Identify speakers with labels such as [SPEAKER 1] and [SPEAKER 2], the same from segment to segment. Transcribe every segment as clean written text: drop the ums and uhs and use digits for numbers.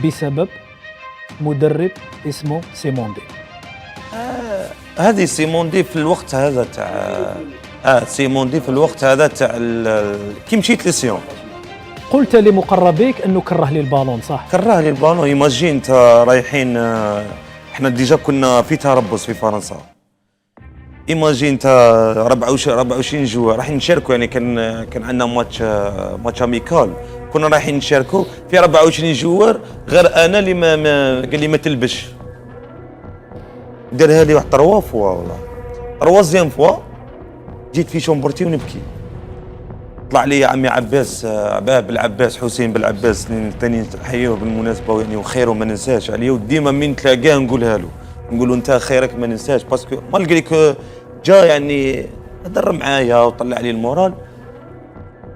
[SPEAKER 1] بسبب مدرب اسمه سيموندي.
[SPEAKER 2] هذه سيموندي في الوقت هذا تاع سيموندي في الوقت هذا تاع كي مشيت لسيون.
[SPEAKER 1] قلت لمقربيك انه كره لي البالون صح؟
[SPEAKER 2] كره لي البالون. ايماجين انت رايحين، احنا ديجا كنا في تربص في فرنسا. ايماجين انت 24 جوار رايحين نشاركوا، يعني كان عندنا ماتش اميكال، كنا رايحين نشاركوا في 24 جوار غير انا اللي ما قال لي ما تلبش. دارها لي واحد 3 فوا والله. 3 فوا جيت في شومبرتي ونبكي. طلع لي عمي عباس بالعباس حسين بالعباس ثاني نحييه بالمناسبه يعني وخيره ما ننساش عليه، وديما من نتلاقاه نقولها له، نقول له انت خيرك ما ننساش، باسكو مالغري كو جا يعني هضر معايا وطلع لي المورال.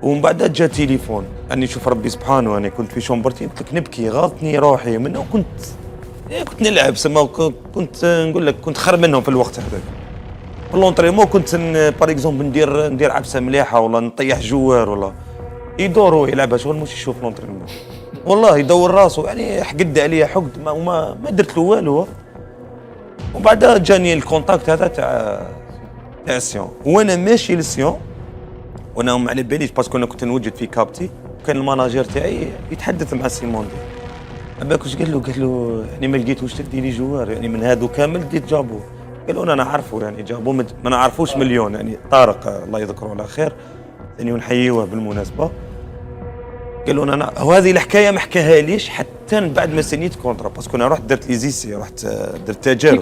[SPEAKER 2] ومن بعد جا تليفون اني شوف ربي سبحانه، انا كنت في شومبرتي قلت لك نبكي غاضتني روحي منه، كنت نلعب سما، كنت نقول لك كنت خير منهم في الوقت هذاك. في لونطريمون كنت باغ اكزومبل ندير عبسه مليحه ولا نطيح جوار ولا يدوروا يلعبها شغل مش يشوف لونطريمون. والله يدور راسه يعني حقد عليا حقد ما درت له والو. وبعدها جاني الكونتاكت هذا تاع سيون، وانا ماشي لسيون وانا ما على باليش باسكو انا كنت نوجد في كابتي، وكان الماناجير تاعي يتحدث مع سيموندي. عباك واش قال له يعني ما لقيتوش تدي لي جوار يعني من هادو كامل ديت جابوه. قالوا انا نعرفه يعني جابوه ما نعرفوش مليون، يعني طارق الله يذكره على خير ثاني ونحييوه بالمناسبه. قالوا انا وهذه الحكايه ما حكاها ليش حتى بعد ما سنيت كونترا، باسكو انا رحت درت ليزيسي، رحت درت تجارب.